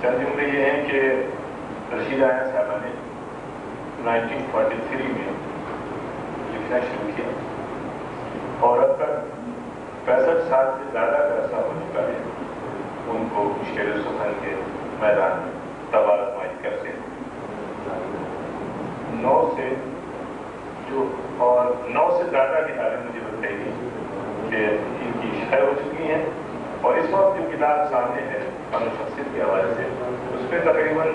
چند جملے یہ ہیں کہ رشیدہ آیا صاحبہ نے 1943 میں لکھنا شروع کیا اور اب تک 65 سال سے زیادہ کا عرصہ ہو چکا ہے ان کو شعر و سخن کے میدان میں تب آزمائی کرتے 9 سے زیادہ کتابیں مجھے بتائیے کہ ان کی شائع ہو چکی ہیں اور اس وقت جو کتاب سامنے ہے فن و شخصیت کے حوالے سے اس پہ تقریباً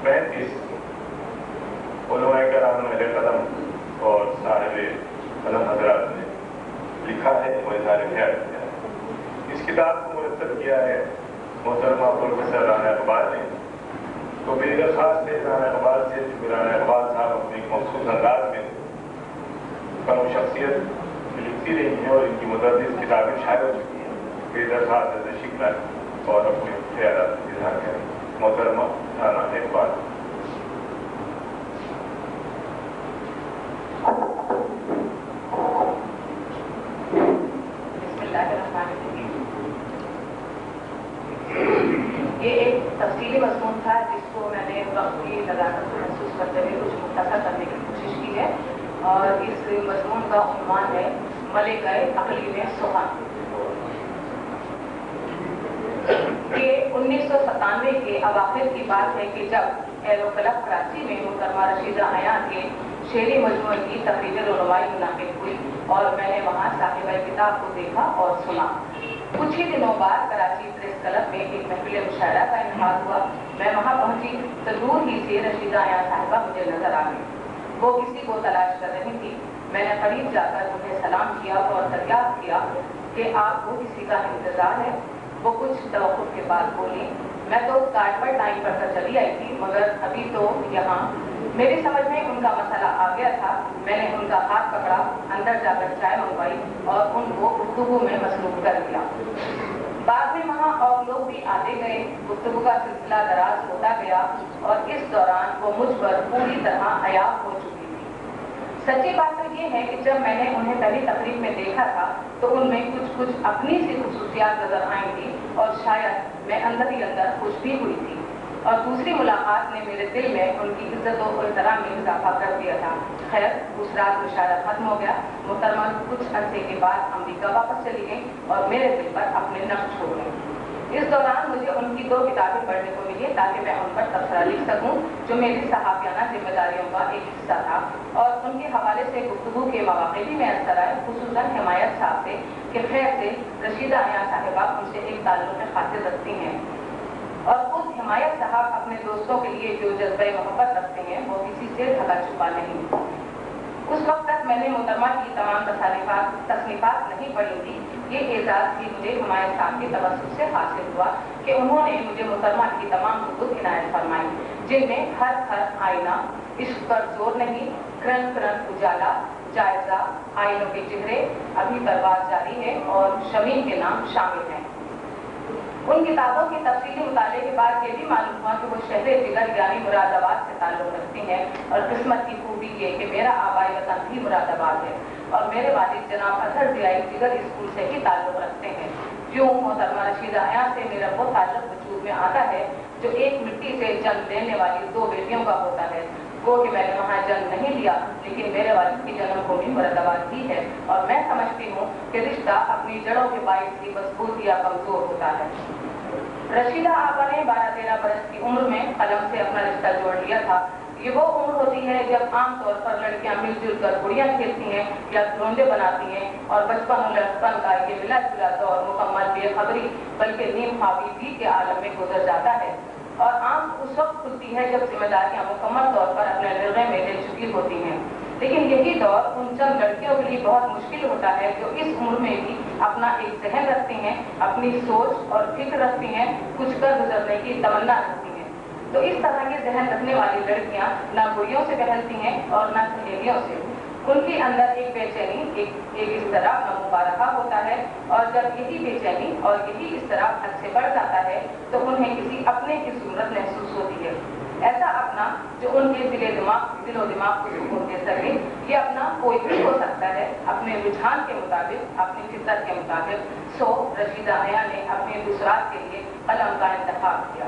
35 علماء کرام اہل قلم اور صاحب قلم حضرات نے لکھا ہے اور اظہار خیال کیا ہے۔ اس کتاب کو مرتب کیا ہے محترمہ پروفیسر رانا اقبال نے، تو میری درخواست ہے رانا اقبال سے کہ رانا اقبال صاحب اپنے ایک مخصوص انداز میں فن و شخصیت لکھتی رہی ہیں اور ان کی متعدد کتابیں شائع ہو چکی ہیں، میری درخواست ہے شکر اور اپنے خیالات اظہار کریں۔ محترمہ رانا اقبال۔ یہ ایک تفصیلی مضمون تھا جس کو میں نے وقت کی نزاکت کو محسوس کرتے ہوئے کچھ مختصر کرنے کی کوشش کی ہے، اور اس مضمون کا عنوان ہے ملکہ اقلیم سخن۔ یہ 1997 کے اواخر کی بات ہے کہ جب ایرو کلب کراچی میں محترمہ رشیدہ عیاں کے شعری مجموعے کی تقریب رونمائی منعقد ہوئی اور میں نے وہاں صاحبہ کتاب کو دیکھا اور سنا۔ کچھ ہی دنوں بعد کراچی پریس کلب میں ایک محفل مشاعرہ کا انعقاد ہوا۔ میں وہاں پہنچی تو دور ہی سے رشیدہ عیاں صاحبہ مجھے نظر آ گئی۔ وہ کسی کو تلاش کر رہی تھی۔ میں نے قریب جا کر انہیں سلام کیا اور دریافت کیا کہ آپ کو کسی کا انتظار ہے۔ وہ کچھ توقف کے بعد بولی، میں تو کارڈبرڈ ٹائم پر تو چلی آئی تھی مگر ابھی تو یہاں۔ میری سمجھ میں ان کا مسئلہ آ گیا تھا۔ میں نے ان کا ہاتھ پکڑا، اندر جا کر چائے منگوائی اور ان کو گفتگو میں مصروف کر دیا۔ بعد میں وہاں اور لوگ بھی آتے گئے، گفتگو کا سلسلہ دراز ہوتا گیا اور اس دوران وہ مجھ پر پوری طرح عیاں ہو چکی تھی۔ سچی بات تو یہ ہے کہ جب میں نے انہیں پہلی تقریب میں دیکھا تھا تو ان میں کچھ اپنی سی خصوصیات نظر آئی تھی اور شاید میں اندر ہی اندر خوش بھی ہوئی تھی، اور دوسری ملاقات نے میرے دل میں ان کی عزت و احترام میں اضافہ کر دیا تھا۔ خیر، اس رات مشاعرہ ختم ہو گیا۔ محترمہ کچھ عرصے کے بعد امریکہ واپس چلی گئی اور میرے دل پر اپنے نقش چھوڑ گئی۔ اس دوران مجھے ان کی 2 کتابیں پڑھنے کو ملی تاکہ میں ان پر تبصرہ لکھ سکوں جو میری صحافیانہ ذمہ داریوں کا ایک حصہ تھا، اور ان کے حوالے سے گفتگو کے مواقع بھی میسر آئے، خصوصاً حمایت صاحب سے کہ خیر سے رشیدہ عیاں صاحبہ ان سے ایک تعلق خاطر رکھتی ہیں، اور خود حمایت صاحب اپنے دوستوں کے لیے جو جذبہ محبت رکھتے ہیں وہ کسی سے ڈھکا چھپا نہیں۔ اس وقت تک میں نے محترمہ کی تمام تصنیفات نہیں پڑھی تھی۔ یہ اعزاز بھی مجھے حمایت صاحب کے توسط سے حاصل ہوا کہ انہوں نے مجھے محترمہ کی تمام کتب عنایت فرمائی، جن میں ہر آئینہ، عشق پر زور نہیں، کرن کرن اجالا، جائزہ، آئینوں کے چہرے، ابھی پرواز جاری ہے اور شمیم کے نام شامل ہیں۔ ان کتابوں کی تفصیلی مطالعے کے بعد یہ بھی معلوم ہوا کہ وہ شہر جگر یعنی مراد آباد سے تعلق رکھتی ہیں، اور قسمت کی خوبی یہ کہ میرا آبائی وطن بھی مراد آباد ہے اور میرے والد جناب اظہر ضیائی جگر اسکول سے ہی تعلق رکھتے ہیں۔ یوں محترمہ رشیدہ عیاں سے میرا وہ تعلق وجود میں آتا ہے جو ایک مٹی سے جنم لینے والی 2 بیٹیوں کا ہوتا ہے۔ وہ کہ میں نے وہاں جنم نہیں لیا لیکن میرے والد کی جنم بھومی مراد آباد ہی ہے، اور میں سمجھتی ہوں کہ رشتہ اپنی جڑوں کے باعث ہی مضبوط یا کمزور ہوتا ہے۔ رشیدہ آپا نے 12-13 برس کی عمر میں قلم سے اپنا رشتہ جوڑ لیا تھا۔ یہ وہ عمر ہوتی ہے جب عام طور پر لڑکیاں مل جل کر گڑیاں کھیلتی ہیں یا کھلونے بناتی ہیں، اور بچپن و لڑکپن کا یہ ملا جلا دور مکمل بے خبری بلکہ نیم خوابی کے عالم میں گزر جاتا ہے، اور آنکھ اس وقت کھلتی ہے جب ذمہ داریاں مکمل طور پر اپنے نرغے میں لے چکی ہوتی ہیں۔ لیکن یہی دور ان چند لڑکیوں کے لیے بہت مشکل ہوتا ہے جو اس عمر میں بھی اپنا ایک ذہن رکھتی ہیں، اپنی سوچ اور فکر رکھتی ہیں، کچھ کر گزرنے کی تمنا رکھتی ہیں۔ تو اس طرح کے ذہن رکھنے والی لڑکیاں نہ گڑیوں سے بہلتی ہیں اور نہ سہیلیوں سے۔ ان کے اندر ایک بے چینی، ایک اضطراب نامبارکہ ہوتا ہے، اور جب یہی بے چینی اور یہی اضطراب حد سے بڑھ جاتا ہے تو انہیں کسی اپنے کی صورت محسوس ہوتی ہے۔ ایسا اپنا جو ان کے دل و دماغ کو سکون دے سکے، یہ اپنا کوئی بھی ہو سکتا ہے، اپنے رجحان کے مطابق، اپنی فطرت کے مطابق۔ سو رشیدہ عیاں نے اپنے دوسرات کے لیے قلم کا انتخاب کیا۔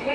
6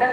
10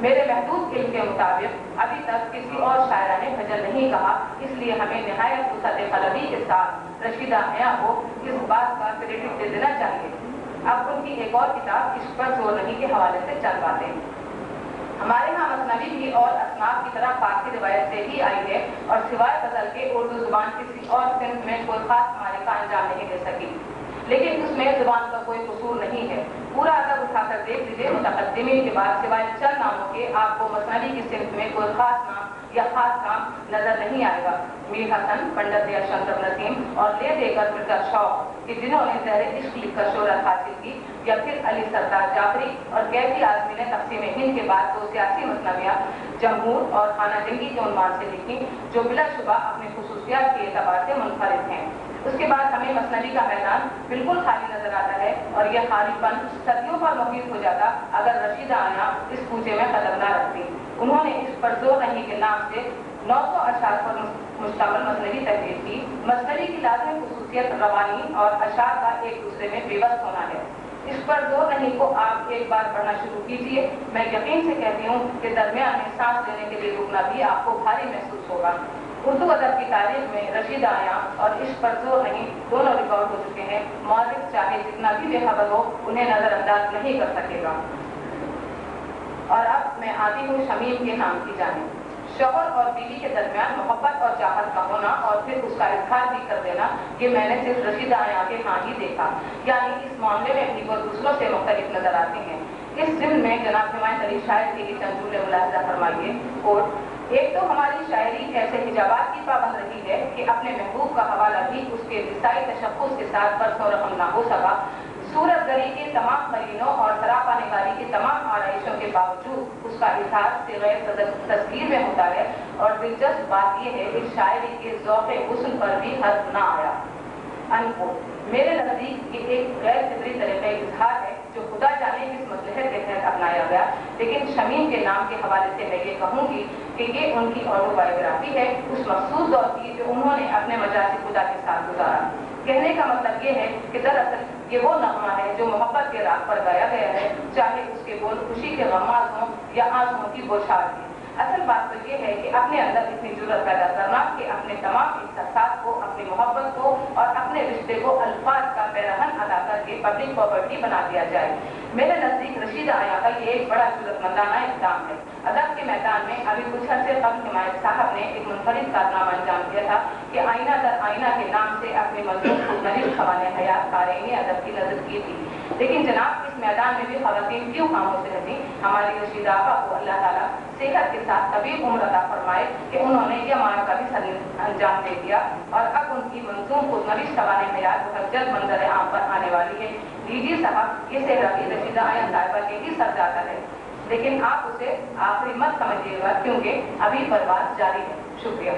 میرے محدود علم کے مطابق ابھی تک کسی اور شاعرہ نے غزل نہیں کہا، اس لیے ہمیں نہایت وسعت قلمی کے ساتھ رشیدہ حیا کو اس بات کا کریڈٹ دے دینا چاہیے۔ اب ان کی ایک اور کتاب عشق پر زور نہیں کے حوالے سے چند باتیں۔ ہمارے ہاں مثنوی بھی اور اصناف کی طرح فارسی روایت سے ہی آئی ہے اور سوائے غزل کے اردو زبان کسی اور صنف میں کوئی خاص معرکہ انجام نہیں دے سکی، لیکن اس میں زبان کا کوئی قصور نہیں ہے۔ پورا ادب اٹھا کر دیکھ لیجیے، متقدمین کے بعد سوائے چند ناموں کے آپ کو مثنوی کی صنف میں کوئی خاص نام یا خاص کام نظر نہیں آئے گا۔ میر حسن، پنڈت دیا شنکر نسیم اور لے دے کر مرزا شوق کہ جنہوں نے زہر عشق لکھ کر شہرت حاصل کی، یا پھر علی سردار جعفری اور کیفی اعظمی نے تقسیم ہند کے بعد 2 سیاسی مثنویاں جمہور اور خانہ جنگی کے عنوان سے لکھی، جو بلا شبہ اپنی خصوصیات کے اعتبار سے منفرد ہیں۔ اس کے بعد ہمیں مثنوی کا میدان بالکل خالی نظر آتا ہے اور یہ خالی پن صدیوں پر محیط ہو جاتا اگر رشیدہ حیا اس کوچے میں قدم نہ رکھتی۔ انہوں نے اس پر زور نہیں کے نام سے 900 اشعار پر مشتمل مثنوی تحریر کی۔ مثنوی کی لازمی خصوصیت روانی اور اشعار کا ایک دوسرے میں پیوست ہونا ہے۔ اس پر زور نہیں کو آپ ایک بار پڑھنا شروع کیجیے، میں یقین سے کہتی ہوں کہ درمیان میں سانس لینے کے لیے رکنا بھی آپ کو بھاری محسوس ہوگا۔ اردو ادب کی تاریخ میں رشیدہ حیا اور عشق پر زور نہیں دونوں ریکارڈ ہو چکے ہیں۔ مورخ چاہے جتنا بھی بے خبر ہو انہیں نظر انداز نہیں کر سکے گا۔ اور اب میں آتی ہوں شمیم کے نام کی جانب۔ شوہر اور بیوی کے درمیان محبت اور چاہت کا ہونا اور پھر اس کا اظہار بھی کر دینا، یہ میں نے صرف رشیدہ حیا کے ہاں ہی دیکھا، یعنی اس معاملے میں بھی وہ دوسروں سے مختلف نظر آتی ہیں۔ اس ضمن میں جناب حمایت علی شاعر کے لیے چند جملے ملاحظہ فرمائیے۔ اور ایک تو ہماری شاعری ایسے حجابات کی پابند رہی ہے کہ اپنے محبوب کا حوالہ بھی اس کے نسائی تشخص کے ساتھ برسوں رقم نہ ہو سکا۔ صورت گری کے تمام قرینوں اور سراپا نگاری کی تمام آرائشوں کے باوجود اس کا اظہار صیغہ تذکیر میں ہوتا ہے، اور دلچسپ بات یہ ہے کہ شاعری کے ذوق حسن پر بھی حد نہ آیا۔ میرے نزدیک یہ ایک غیر فطری طریقہ اظہار ہے جو خدا جانے کس مصلحت کے تحت اپنایا گیا، لیکن شمیم کے نام کے حوالے سے میں یہ کہوں گی کہ یہ ان کی آٹو بایوگرافی ہے، اس مخصوص دور کی جو انہوں نے اپنے مجازی خدا کے ساتھ گزارا۔ کہنے کا مطلب یہ ہے کہ دراصل یہ وہ نغمہ ہے جو محبت کے راگ پر گایا گیا ہے، چاہے اس کے بول خوشی کے غماز ہوں یا آنسوؤں کی بوچھار کی۔ اصل بات تو یہ ہے کہ اپنے اندر اتنی جرأت پیدا کرنا کہ اپنے تمام احساسات کو، اپنی محبت کو اور اپنے رشتے کو الفاظ کا پیرہن ادا کر کے پبلک پراپرٹی بنا دیا جائے۔ میرے نزدیک رشیدہ حیا کا یہ ایک بڑا جرأت مندانہ اقدام ہے۔ ادب کے میدان میں ابھی کچھ عرصے قبل حمایت صاحب نے ایک منفرد کارنامہ انجام دیا تھا کہ آئینہ در آئینہ کے نام سے اپنے مضمون کو نویز خوانِ حیات قارئین ادب کی نظر کی تھی، لیکن جناب اس میدان میں بھی خواتین کیوں خاموش رہتی؟ ہماری رشیدہ آپا کو اللہ تعالیٰ صحت کے ساتھ طویل عمر عطا فرمائے کہ انہوں نے یہ معرکہ بھی سر انجام دے دیا، اور اب ان کی منظوم خود نویز خوانِ حیات بہت جلد منظر عام پر آنے والی ہے۔ لیجیے صاحب، یہ صحرا بھی رشیدہ حیا صاحبہ کے ہی سر جاتا ہے، لیکن آپ اسے آخری مت سمجھیے گا کیونکہ ابھی پرواز جاری ہے۔ شکریہ۔